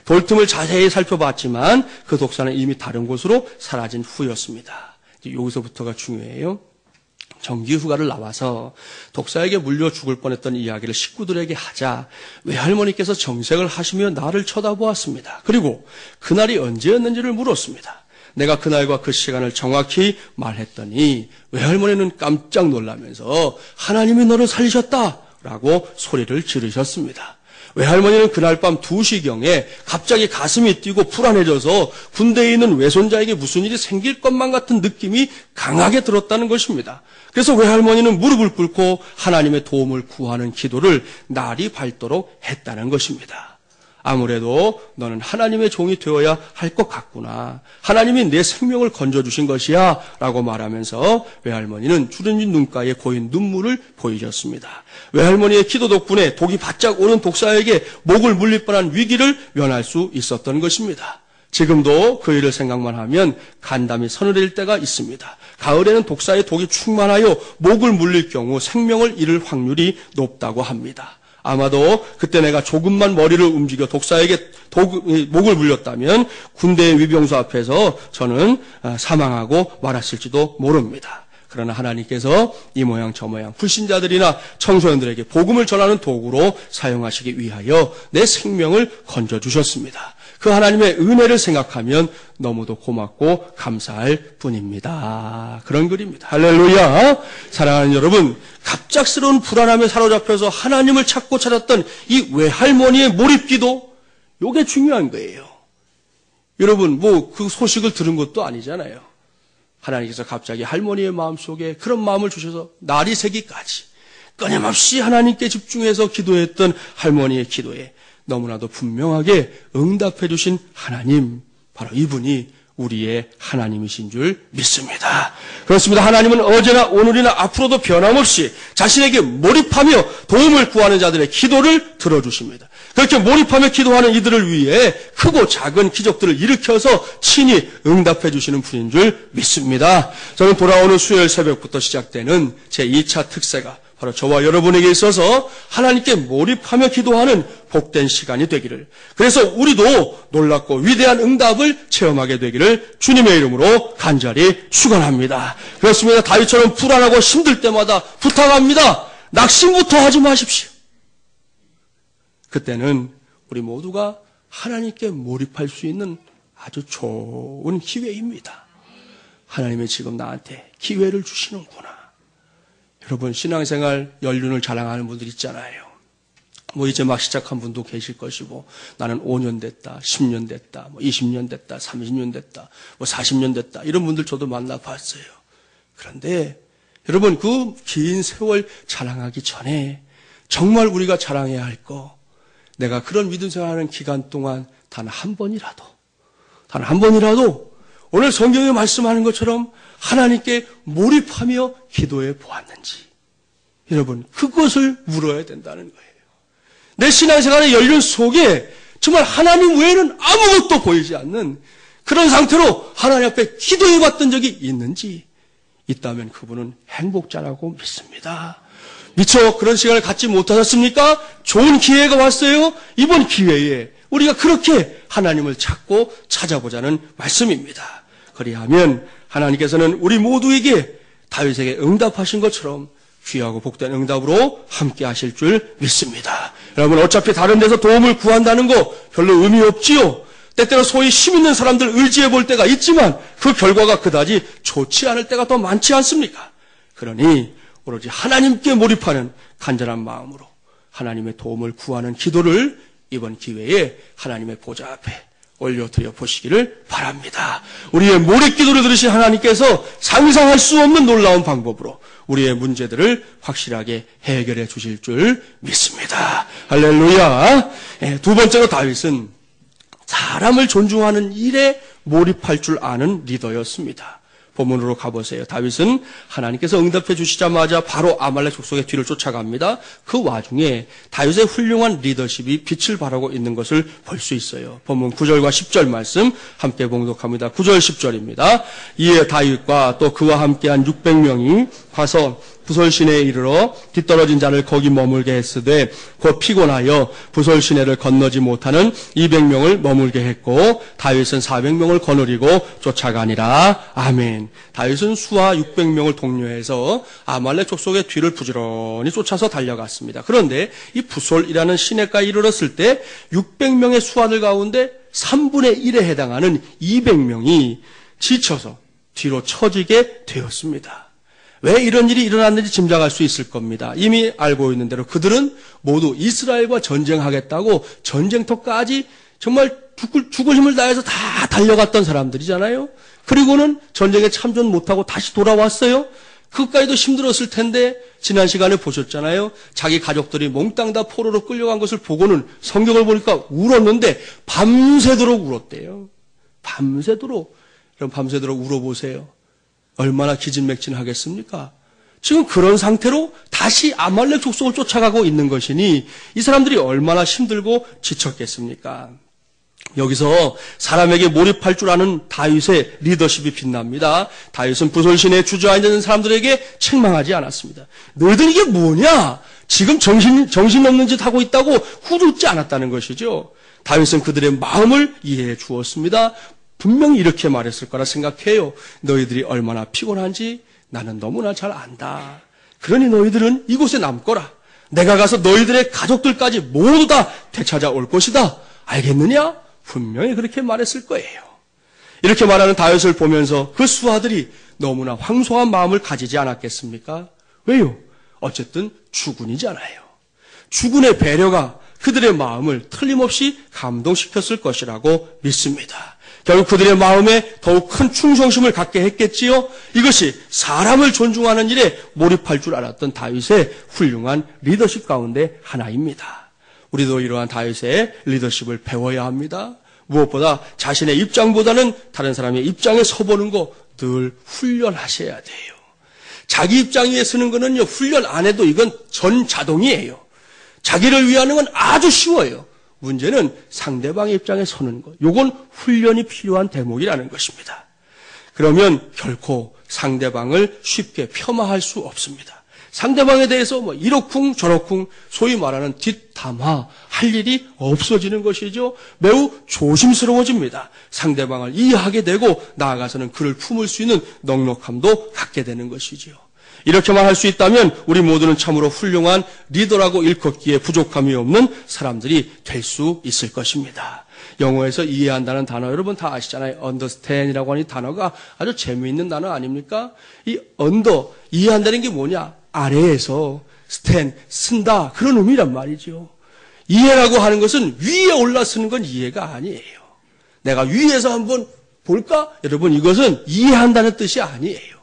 돌틈을 자세히 살펴봤지만 그 독사는 이미 다른 곳으로 사라진 후였습니다. 여기서부터가 중요해요. 정기 휴가를 나와서 독사에게 물려 죽을 뻔했던 이야기를 식구들에게 하자 외할머니께서 정색을 하시며 나를 쳐다보았습니다. 그리고 그날이 언제였는지를 물었습니다. 내가 그날과 그 시간을 정확히 말했더니 외할머니는 깜짝 놀라면서 하나님이 너를 살리셨다라고 소리를 지르셨습니다. 외할머니는 그날 밤 2시경에 갑자기 가슴이 뛰고 불안해져서 군대에 있는 외손자에게 무슨 일이 생길 것만 같은 느낌이 강하게 들었다는 것입니다. 그래서 외할머니는 무릎을 꿇고 하나님의 도움을 구하는 기도를 날이 밝도록 했다는 것입니다. 아무래도 너는 하나님의 종이 되어야 할 것 같구나. 하나님이 내 생명을 건져주신 것이야 라고 말하면서 외할머니는 주름진 눈가에 고인 눈물을 보이셨습니다. 외할머니의 기도 덕분에 독이 바짝 오른 독사에게 목을 물릴 뻔한 위기를 면할 수 있었던 것입니다. 지금도 그 일을 생각만 하면 간담이 서늘해질 때가 있습니다. 가을에는 독사의 독이 충만하여 목을 물릴 경우 생명을 잃을 확률이 높다고 합니다. 아마도 그때 내가 조금만 머리를 움직여 독사에게 목을 물렸다면 군대의 위병수 앞에서 저는 사망하고 말았을지도 모릅니다. 그러나 하나님께서 이 모양 저 모양 불신자들이나 청소년들에게 복음을 전하는 도구로 사용하시기 위하여 내 생명을 건져주셨습니다. 그 하나님의 은혜를 생각하면 너무도 고맙고 감사할 뿐입니다. 그런 글입니다. 할렐루야. 사랑하는 여러분, 갑작스러운 불안함에 사로잡혀서 하나님을 찾고 찾았던 이 외할머니의 몰입기도 이게 중요한 거예요. 여러분 그 소식을 들은 것도 아니잖아요. 하나님께서 갑자기 할머니의 마음속에 그런 마음을 주셔서 날이 새기까지 끊임없이 하나님께 집중해서 기도했던 할머니의 기도에 너무나도 분명하게 응답해 주신 하나님, 바로 이분이 우리의 하나님이신 줄 믿습니다. 그렇습니다. 하나님은 어제나 오늘이나 앞으로도 변함없이 자신에게 몰입하며 도움을 구하는 자들의 기도를 들어주십니다. 그렇게 몰입하며 기도하는 이들을 위해 크고 작은 기적들을 일으켜서 친히 응답해 주시는 분인 줄 믿습니다. 저는 돌아오는 수요일 새벽부터 시작되는 제2차 특세가 바로 저와 여러분에게 있어서 하나님께 몰입하며 기도하는 복된 시간이 되기를, 그래서 우리도 놀랍고 위대한 응답을 체험하게 되기를 주님의 이름으로 간절히 축원합니다. 그렇습니다. 다윗처럼 불안하고 힘들 때마다 부탁합니다. 낙심부터 하지 마십시오. 그때는 우리 모두가 하나님께 몰입할 수 있는 아주 좋은 기회입니다. 하나님이 지금 나한테 기회를 주시는구나. 여러분, 신앙생활 연륜을 자랑하는 분들 있잖아요. 이제 막 시작한 분도 계실 것이고, 나는 5년 됐다, 10년 됐다, 20년 됐다, 30년 됐다, 40년 됐다, 이런 분들 저도 만나봤어요. 그런데 여러분, 그 긴 세월 자랑하기 전에 정말 우리가 자랑해야 할 거, 내가 그런 믿음 생활하는 기간 동안 단 한 번이라도 오늘 성경에 말씀하는 것처럼 하나님께 몰입하며 기도해 보았는지, 여러분 그것을 물어야 된다는 거예요. 내 신앙생활의 연륜 속에 정말 하나님 외에는 아무것도 보이지 않는 그런 상태로 하나님 앞에 기도해 봤던 적이 있는지 있다면 그분은 행복자라고 믿습니다. 미처 그런 시간을 갖지 못하셨습니까? 좋은 기회가 왔어요. 이번 기회에 우리가 그렇게 하나님을 찾고 찾아보자는 말씀입니다. 그리하면 하나님께서는 우리 모두에게 다윗에게 응답하신 것처럼 귀하고 복된 응답으로 함께 하실 줄 믿습니다. 여러분, 어차피 다른 데서 도움을 구한다는 거 별로 의미 없지요. 때때로 소위 힘 있는 사람들 의지해 볼 때가 있지만 그 결과가 그다지 좋지 않을 때가 더 많지 않습니까? 그러니 오로지 하나님께 몰입하는 간절한 마음으로 하나님의 도움을 구하는 기도를 이번 기회에 하나님의 보좌 앞에 올려드려 보시기를 바랍니다. 우리의 몰입기도를 들으신 하나님께서 상상할 수 없는 놀라운 방법으로 우리의 문제들을 확실하게 해결해 주실 줄 믿습니다. 할렐루야. 두 번째로 다윗은 사람을 존중하는 일에 몰입할 줄 아는 리더였습니다. 본문으로 가보세요. 다윗은 하나님께서 응답해 주시자마자 바로 아말렉 족속의 뒤를 쫓아갑니다. 그 와중에 다윗의 훌륭한 리더십이 빛을 발하고 있는 것을 볼 수 있어요. 본문 9절과 10절 말씀 함께 봉독합니다. 9절 10절입니다. 이에 다윗과 또 그와 함께한 600명이 가서 부솔 시내에 이르러 뒤떨어진 자를 거기 머물게 했으되 곧 피곤하여 부솔 시내를 건너지 못하는 200명을 머물게 했고 다윗은 400명을 거느리고 쫓아가니라. 아멘. 다윗은 수하 600명을 독려해서 아말렉 족속의 뒤를 부지런히 쫓아서 달려갔습니다. 그런데 이 부솔이라는 시내가에 이르렀을 때 600명의 수하들 가운데 3분의 1에 해당하는 200명이 지쳐서 뒤로 처지게 되었습니다. 왜 이런 일이 일어났는지 짐작할 수 있을 겁니다. 이미 알고 있는 대로 그들은 모두 이스라엘과 전쟁하겠다고 전쟁터까지 정말 죽을 힘을 다해서 다 달려갔던 사람들이잖아요. 그리고는 전쟁에 참전 못하고 다시 돌아왔어요. 그것까지도 힘들었을 텐데 지난 시간에 보셨잖아요. 자기 가족들이 몽땅 다 포로로 끌려간 것을 보고는 성경을 보니까 울었는데 밤새도록 울었대요. 밤새도록. 그럼 밤새도록 울어보세요. 얼마나 기진맥진하겠습니까? 지금 그런 상태로 다시 아말렉 족속을 쫓아가고 있는 것이니 이 사람들이 얼마나 힘들고 지쳤겠습니까? 여기서 사람에게 몰입할 줄 아는 다윗의 리더십이 빛납니다. 다윗은 부솔시내에 주저앉은 사람들에게 책망하지 않았습니다. 너희들 이게 뭐냐? 지금 정신없는 짓 하고 있다고 후두지 않았다는 것이죠. 다윗은 그들의 마음을 이해해 주었습니다. 분명히 이렇게 말했을 거라 생각해요. 너희들이 얼마나 피곤한지 나는 너무나 잘 안다. 그러니 너희들은 이곳에 남거라. 내가 가서 너희들의 가족들까지 모두 다 되찾아올 것이다. 알겠느냐? 분명히 그렇게 말했을 거예요. 이렇게 말하는 다윗을 보면서 그 수하들이 너무나 황송한 마음을 가지지 않았겠습니까? 왜요? 어쨌든 주군이잖아요. 주군의 배려가 그들의 마음을 틀림없이 감동시켰을 것이라고 믿습니다. 결국 그들의 마음에 더욱 큰 충성심을 갖게 했겠지요. 이것이 사람을 존중하는 일에 몰입할 줄 알았던 다윗의 훌륭한 리더십 가운데 하나입니다. 우리도 이러한 다윗의 리더십을 배워야 합니다. 무엇보다 자신의 입장보다는 다른 사람의 입장에 서보는 거 늘 훈련하셔야 돼요. 자기 입장 위에 서는 거는요, 훈련 안 해도 이건 전 자동이에요. 자기를 위하는 건 아주 쉬워요. 문제는 상대방의 입장에 서는 것. 요건 훈련이 필요한 대목이라는 것입니다. 그러면 결코 상대방을 쉽게 폄하할 수 없습니다. 상대방에 대해서 이러쿵 저러쿵 소위 말하는 뒷담화 할 일이 없어지는 것이죠. 매우 조심스러워집니다. 상대방을 이해하게 되고 나아가서는 그를 품을 수 있는 넉넉함도 갖게 되는 것이지요. 이렇게만 할 수 있다면 우리 모두는 참으로 훌륭한 리더라고 일컫기에 부족함이 없는 사람들이 될 수 있을 것입니다. 영어에서 이해한다는 단어 여러분 다 아시잖아요. understand이라고 하는 이 단어가 아주 재미있는 단어 아닙니까? 이 under, 이해한다는 게 뭐냐? 아래에서 stand, 쓴다 그런 의미란 말이죠. 이해라고 하는 것은 위에 올라서는 건 이해가 아니에요. 내가 위에서 한번 볼까? 여러분 이것은 이해한다는 뜻이 아니에요.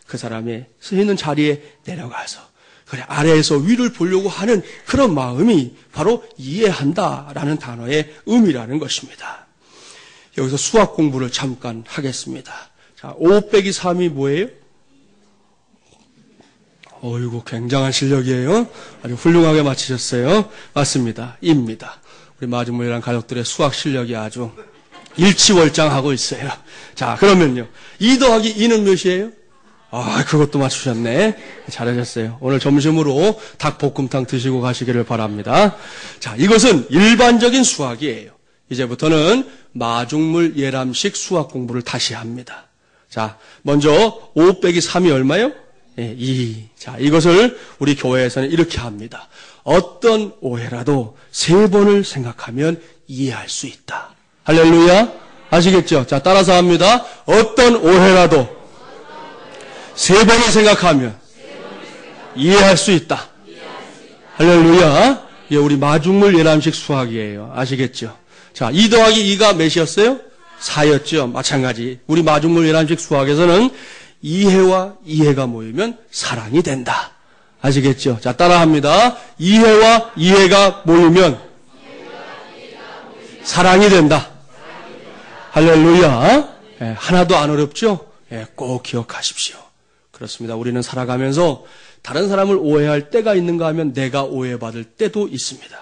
그 사람의 서 있는 자리에 내려가서 그래 아래에서 위를 보려고 하는 그런 마음이 바로 이해한다라는 단어의 의미라는 것입니다. 여기서 수학 공부를 잠깐 하겠습니다. 자, 5 빼기 3이 뭐예요? 어이구, 굉장한 실력이에요. 아주 훌륭하게 맞히셨어요. 맞습니다. 입니다. 우리 마중물이랑 가족들의 수학 실력이 아주 일치월장하고 있어요. 자, 그러면요. 2 더하기 2는 몇이에요? 아, 그것도 맞추셨네. 잘하셨어요. 오늘 점심으로 닭볶음탕 드시고 가시기를 바랍니다. 자, 이것은 일반적인 수학이에요. 이제부터는 마중물 예람식 수학 공부를 다시 합니다. 자, 먼저 5 빼기 3이 얼마요? 2. 자, 이것을 우리 교회에서는 이렇게 합니다. 어떤 오해라도 3번을 생각하면 이해할 수 있다. 할렐루야. 아시겠죠? 자, 따라서 합니다. 어떤 오해라도 3번을 생각하면 이해할 수 있다. 할렐루야. 예, 우리 마중물 예람식 수학이에요. 아시겠죠? 자, 2 더하기 2가 몇이었어요? 4였죠. 마찬가지. 우리 마중물 예람식 수학에서는 이해와 이해가 모이면 사랑이 된다. 아시겠죠? 자, 따라합니다. 이해와 이해가 모이면 사랑이 된다. 할렐루야. 예, 하나도 안 어렵죠? 예, 꼭 기억하십시오. 그렇습니다. 우리는 살아가면서 다른 사람을 오해할 때가 있는가 하면 내가 오해받을 때도 있습니다.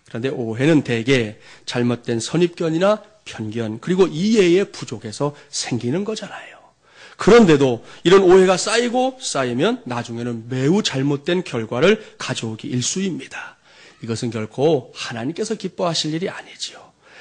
그런데 오해는 대개 잘못된 선입견이나 편견 그리고 이해의 부족에서 생기는 거잖아요. 그런데도 이런 오해가 쌓이고 쌓이면 나중에는 매우 잘못된 결과를 가져오기 일쑤입니다. 이것은 결코 하나님께서 기뻐하실 일이 아니지요.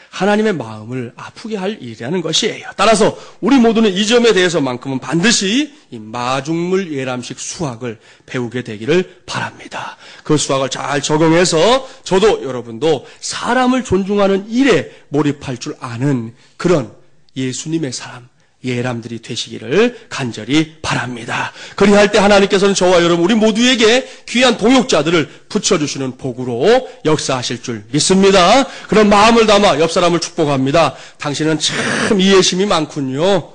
하나님의 마음을 아프게 할 일이라는 것이에요. 따라서 우리 모두는 이 점에 대해서만큼은 반드시 이 마중물 예람식 수학을 배우게 되기를 바랍니다. 그 수학을 잘 적용해서 저도 여러분도 사람을 존중하는 일에 몰입할 줄 아는 그런 예수님의 사람, 예람들이 되시기를 간절히 바랍니다. 그리할 때 하나님께서는 저와 여러분 우리 모두에게 귀한 동역자들을 붙여주시는 복으로 역사하실 줄 믿습니다. 그런 마음을 담아 옆 사람을 축복합니다. 당신은 참 이해심이 많군요.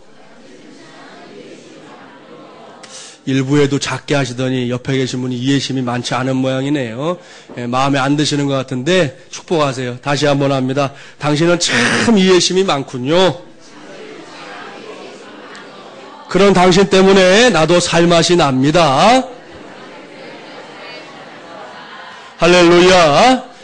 일부에도 작게 하시더니 옆에 계신 분이 이해심이 많지 않은 모양이네요. 예, 마음에 안 드시는 것 같은데 축복하세요. 다시 한번 합니다. 당신은 참 이해심이 많군요. 그런 당신 때문에 나도 살맛이 납니다. 할렐루야.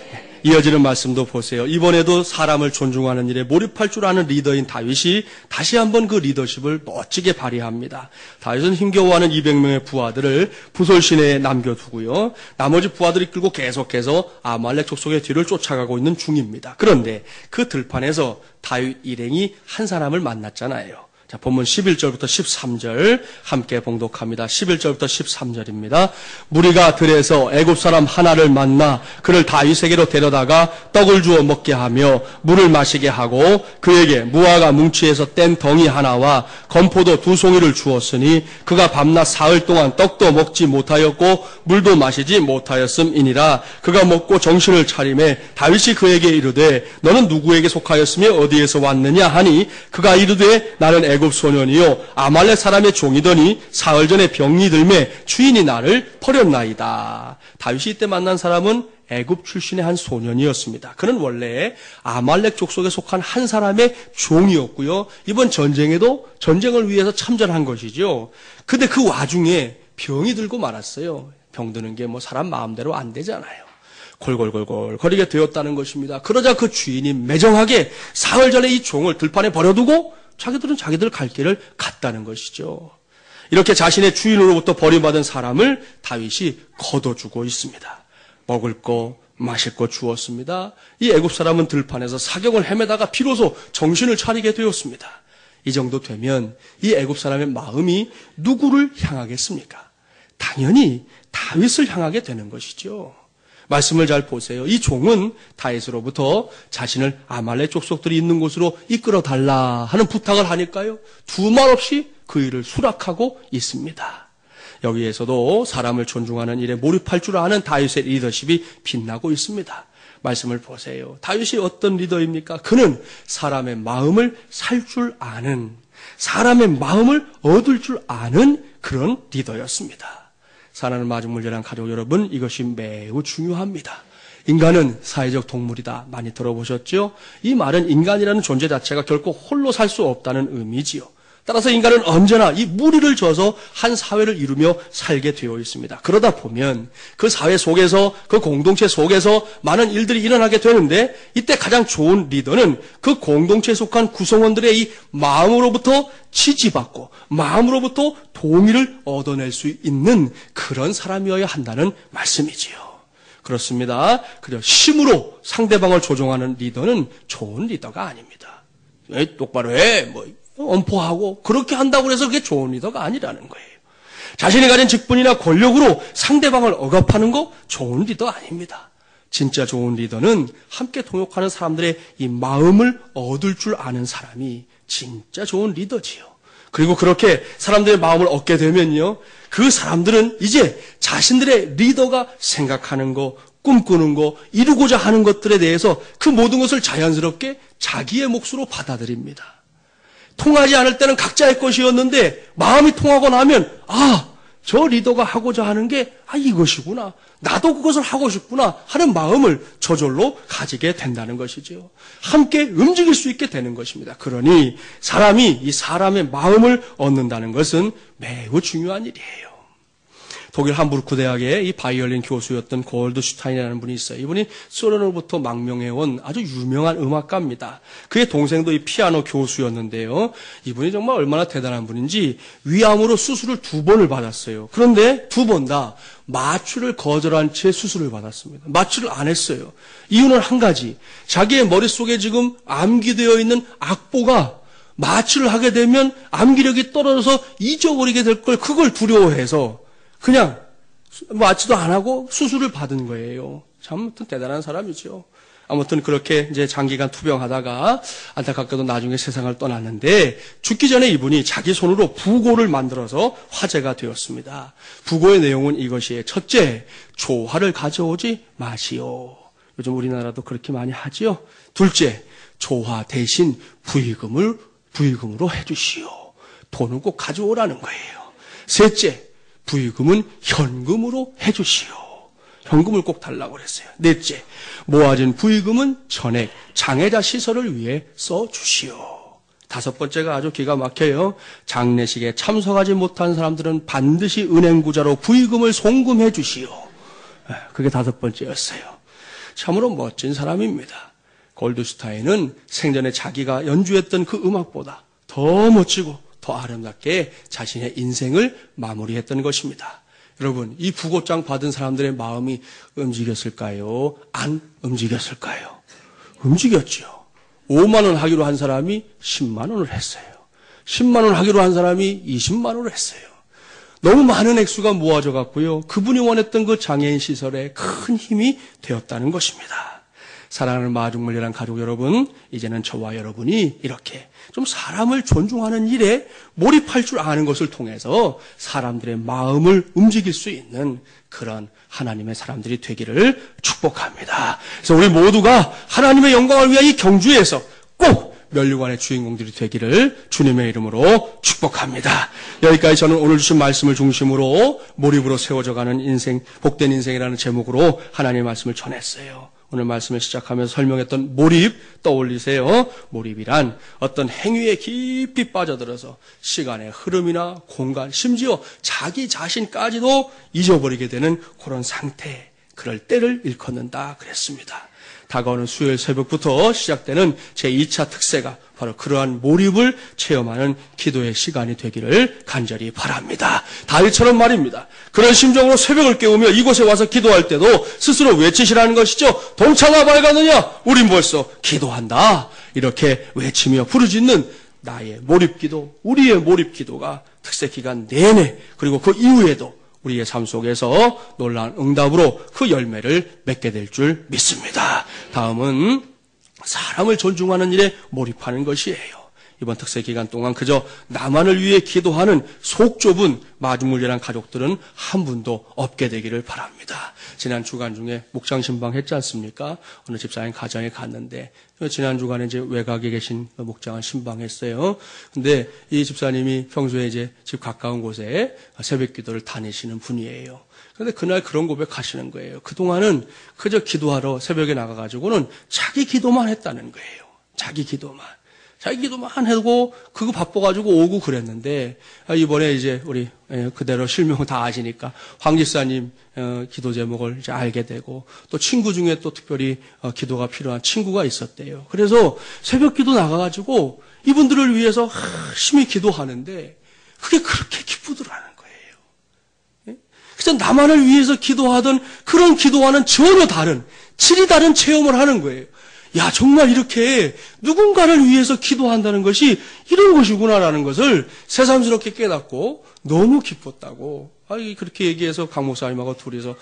이어지는 말씀도 보세요. 이번에도 사람을 존중하는 일에 몰입할 줄 아는 리더인 다윗이 다시 한번 그 리더십을 멋지게 발휘합니다. 다윗은 힘겨워하는 200명의 부하들을 부솔 시내에 남겨두고요. 나머지 부하들이 끌고 계속해서 아말렉 족속의 뒤를 쫓아가고 있는 중입니다. 그런데 그 들판에서 다윗 일행이 한 사람을 만났잖아요. 자, 본문 11절부터 13절 함께 봉독합니다. 11절부터 13절입니다. 무리가 들에서 애굽 사람 하나를 만나 그를 다윗에게로 데려다가 떡을 주어 먹게 하며 물을 마시게 하고 그에게 무화과 뭉치에서 뗀 덩이 하나와 건포도 2송이를 주었으니 그가 밤낮 사흘 동안 떡도 먹지 못하였고 물도 마시지 못하였음이니라. 그가 먹고 정신을 차림에 다윗이 그에게 이르되 너는 누구에게 속하였으며 어디에서 왔느냐 하니 그가 이르되 나는 애굽 소년이요 아말렉 사람의 종이더니 사흘 전에 병이 들매 주인이 나를 버렸나이다. 다윗이 이때 만난 사람은 애굽 출신의 한 소년이었습니다. 그는 원래 아말렉 족속에 속한 한 사람의 종이었고요. 이번 전쟁에도 전쟁을 위해서 참전한 것이죠. 근데 그 와중에 병이 들고 말았어요. 병 드는 게 뭐 사람 마음대로 안 되잖아요. 골골골골 거리게 되었다는 것입니다. 그러자 그 주인이 매정하게 사흘 전에 이 종을 들판에 버려두고 자기들은 자기들 갈 길을 갔다는 것이죠. 이렇게 자신의 주인으로부터 버림받은 사람을 다윗이 거둬주고 있습니다. 먹을 거, 마실 거 주었습니다. 이 애굽 사람은 들판에서 사경을 헤매다가 비로소 정신을 차리게 되었습니다. 이 정도 되면 이 애굽 사람의 마음이 누구를 향하겠습니까? 당연히 다윗을 향하게 되는 것이죠. 말씀을 잘 보세요. 이 종은 다윗으로부터 자신을 아말렉 족속들이 있는 곳으로 이끌어 달라 하는 부탁을 하니까요. 두말 없이 그 일을 수락하고 있습니다. 여기에서도 사람을 존중하는 일에 몰입할 줄 아는 다윗의 리더십이 빛나고 있습니다. 말씀을 보세요. 다윗이 어떤 리더입니까? 그는 사람의 마음을 살 줄 아는, 사람의 마음을 얻을 줄 아는 그런 리더였습니다. 사랑하는 마중물제랑 가족 여러분, 이것이 매우 중요합니다. 인간은 사회적 동물이다. 많이 들어보셨죠? 이 말은 인간이라는 존재 자체가 결코 홀로 살 수 없다는 의미지요. 따라서 인간은 언제나 이 무리를 져서 한 사회를 이루며 살게 되어 있습니다. 그러다 보면 그 사회 속에서, 그 공동체 속에서 많은 일들이 일어나게 되는데, 이때 가장 좋은 리더는 그 공동체에 속한 구성원들의 이 마음으로부터 지지받고 마음으로부터 동의를 얻어낼 수 있는 그런 사람이어야 한다는 말씀이지요. 그렇습니다. 그저 힘으로 상대방을 조종하는 리더는 좋은 리더가 아닙니다. 똑바로 해, 엄포하고 그렇게 한다고 해서 그게 좋은 리더가 아니라는 거예요. 자신이 가진 직분이나 권력으로 상대방을 억압하는 거 좋은 리더 아닙니다. 진짜 좋은 리더는 함께 동역하는 사람들의 이 마음을 얻을 줄 아는 사람이 진짜 좋은 리더지요. 그리고 그렇게 사람들의 마음을 얻게 되면요, 그 사람들은 이제 자신들의 리더가 생각하는 거, 꿈꾸는 거, 이루고자 하는 것들에 대해서 그 모든 것을 자연스럽게 자기의 몫으로 받아들입니다. 통하지 않을 때는 각자의 것이었는데 마음이 통하고 나면 저 리더가 하고자 하는 게 이것이구나. 나도 그것을 하고 싶구나 하는 마음을 저절로 가지게 된다는 것이죠. 함께 움직일 수 있게 되는 것입니다. 그러니 사람이 이 사람의 마음을 얻는다는 것은 매우 중요한 일이에요. 독일 함부르크 대학의 이 바이올린 교수였던 골드슈타인이라는 분이 있어요. 이분이 소련으로부터 망명해온 아주 유명한 음악가입니다. 그의 동생도 이 피아노 교수였는데요. 이분이 정말 얼마나 대단한 분인지 위암으로 수술을 2번을 받았어요. 그런데 2번 다 마취를 거절한 채 수술을 받았습니다. 마취를 안 했어요. 이유는 한 가지. 자기의 머릿속에 지금 암기되어 있는 악보가 마취를 하게 되면 암기력이 떨어져서 잊어버리게 될 걸, 그걸 두려워해서 그냥 마취도 안 하고 수술을 받은 거예요. 참 대단한 사람이죠. 아무튼 그렇게 이제 장기간 투병하다가 안타깝게도 나중에 세상을 떠났는데, 죽기 전에 이분이 자기 손으로 부고를 만들어서 화제가 되었습니다. 부고의 내용은 이것이에요. 첫째, 조화를 가져오지 마시오. 요즘 우리나라도 그렇게 많이 하지요. 둘째, 조화 대신 부의금으로 해주시오. 돈은 꼭 가져오라는 거예요. 셋째, 부의금은 현금으로 해주시오. 현금을 꼭 달라고 그랬어요. 넷째, 모아진 부의금은 전액 장애자 시설을 위해 써주시오. 5번째가 아주 기가 막혀요. 장례식에 참석하지 못한 사람들은 반드시 은행구자로 부의금을 송금해 주시오. 그게 5번째였어요. 참으로 멋진 사람입니다. 골드슈타인은 생전에 자기가 연주했던 그 음악보다 더 멋지고 더 아름답게 자신의 인생을 마무리했던 것입니다. 여러분, 이 부고장 받은 사람들의 마음이 움직였을까요? 안 움직였을까요? 움직였죠. 5만 원 하기로 한 사람이 10만 원을 했어요. 10만 원 하기로 한 사람이 20만 원을 했어요. 너무 많은 액수가 모아져 갔고요. 그분이 원했던 그 장애인 시설에 큰 힘이 되었다는 것입니다. 사랑하는 마중물리란 가족 여러분, 이제는 저와 여러분이 이렇게 좀 사람을 존중하는 일에 몰입할 줄 아는 것을 통해서 사람들의 마음을 움직일 수 있는 그런 하나님의 사람들이 되기를 축복합니다. 그래서 우리 모두가 하나님의 영광을 위한 이 경주에서 꼭 면류관의 주인공들이 되기를 주님의 이름으로 축복합니다. 여기까지 저는 오늘 주신 말씀을 중심으로 몰입으로 세워져가는 인생, 복된 인생이라는 제목으로 하나님의 말씀을 전했어요. 오늘 말씀을 시작하면서 설명했던 몰입 떠올리세요. 몰입이란 어떤 행위에 깊이 빠져들어서 시간의 흐름이나 공간, 심지어 자기 자신까지도 잊어버리게 되는 그런 상태, 그럴 때를 일컫는다 그랬습니다. 다가오는 수요일 새벽부터 시작되는 제2차 특세가 바로 그러한 몰입을 체험하는 기도의 시간이 되기를 간절히 바랍니다. 다윗처럼 말입니다. 그런 심정으로 새벽을 깨우며 이곳에 와서 기도할 때도 스스로 외치시라는 것이죠. 동창아 밝았느냐? 우린 벌써 기도한다. 이렇게 외치며 부르짖는 나의 몰입기도, 우리의 몰입기도가 특세 기간 내내, 그리고 그 이후에도 우리의 삶 속에서 놀라운 응답으로 그 열매를 맺게 될 줄 믿습니다. 다음은 사람을 존중하는 일에 몰입하는 것이에요. 이번 특세 기간 동안 그저 나만을 위해 기도하는 속 좁은 마중물리란 가족들은 한 분도 없게 되기를 바랍니다. 지난 주간 중에 목장 신방 했지 않습니까? 어느 집사님 가정에 갔는데 지난 주간에 이제 외곽에 계신 목장을 신방했어요. 근데 이 집사님이 평소에 이제 집 가까운 곳에 새벽 기도를 다니시는 분이에요. 그런데 그날 그런 고백하시는 거예요. 그동안은 그저 기도하러 새벽에 나가가지고는 자기 기도만 했다는 거예요. 자기 기도만. 자기 기도만 해도 그거 바빠가지고 오고 그랬는데, 이번에 이제 우리 그대로 실명을 다 아시니까 황 집사님 기도 제목을 이제 알게 되고, 또 친구 중에 또 특별히 기도가 필요한 친구가 있었대요. 그래서 새벽 기도 나가가지고 이분들을 위해서 열심히 기도하는데 그게 그렇게 기쁘더라는 거예요. 그래서 나만을 위해서 기도하던 그런 기도와는 전혀 다른, 질이 다른 체험을 하는 거예요. 야, 정말 이렇게 누군가를 위해서 기도한다는 것이 이런 것이구나라는 것을 새삼스럽게 깨닫고 너무 기뻤다고. 그렇게 얘기해서 강 목사님하고 둘이서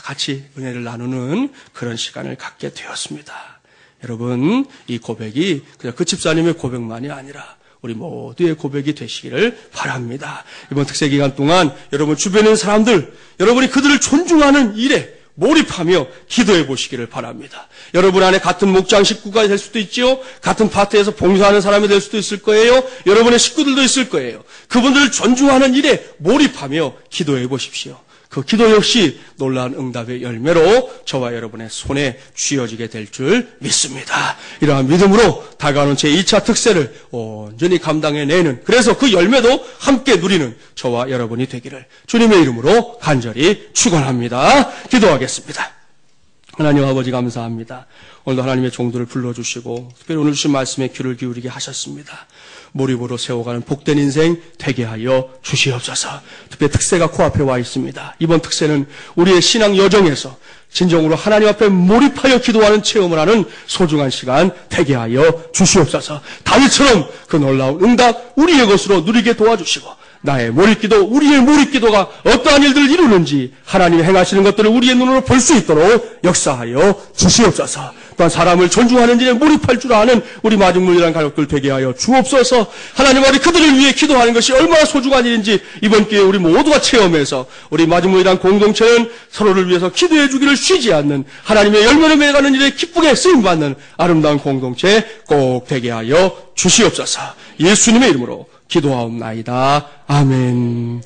같이 은혜를 나누는 그런 시간을 갖게 되었습니다. 여러분, 이 고백이 그냥 그 집사님의 고백만이 아니라 우리 모두의 고백이 되시기를 바랍니다. 이번 특세 기간 동안 여러분 주변에 있는 사람들, 여러분이 그들을 존중하는 일에 몰입하며 기도해 보시기를 바랍니다. 여러분 안에 같은 목장 식구가 될 수도 있지요. 같은 파트에서 봉사하는 사람이 될 수도 있을 거예요. 여러분의 식구들도 있을 거예요. 그분들을 존중하는 일에 몰입하며 기도해 보십시오. 그 기도 역시 놀라운 응답의 열매로 저와 여러분의 손에 쥐어지게 될 줄 믿습니다. 이러한 믿음으로 다가오는 제2차 특세를 온전히 감당해내는, 그래서 그 열매도 함께 누리는 저와 여러분이 되기를 주님의 이름으로 간절히 축원합니다. 기도하겠습니다. 하나님 아버지 감사합니다. 오늘도 하나님의 종들을 불러주시고 특별히 오늘 주신 말씀에 귀를 기울이게 하셨습니다. 몰입으로 세워가는 복된 인생 되게 하여 주시옵소서. 특별히 특세가 코앞에 와 있습니다. 이번 특세는 우리의 신앙 여정에서 진정으로 하나님 앞에 몰입하여 기도하는 체험을 하는 소중한 시간 되게 하여 주시옵소서. 다윗처럼 그 놀라운 응답 우리의 것으로 누리게 도와주시고, 나의 몰입기도, 우리의 몰입기도가 어떠한 일들을 이루는지 하나님이 행하시는 것들을 우리의 눈으로 볼 수 있도록 역사하여 주시옵소서. 또한 사람을 존중하는 일에 몰입할 줄 아는 우리 마중물이라는 가족들 되게 하여 주옵소서. 하나님, 우리 그들을 위해 기도하는 것이 얼마나 소중한 일인지 이번 기회에 우리 모두가 체험해서 우리 마중물이라는 공동체는 서로를 위해서 기도해 주기를 쉬지 않는, 하나님의 열매를 맺어가는 일에 기쁘게 쓰임받는 아름다운 공동체 꼭 되게 하여 주시옵소서. 예수님의 이름으로 기도하옵나이다. 아멘.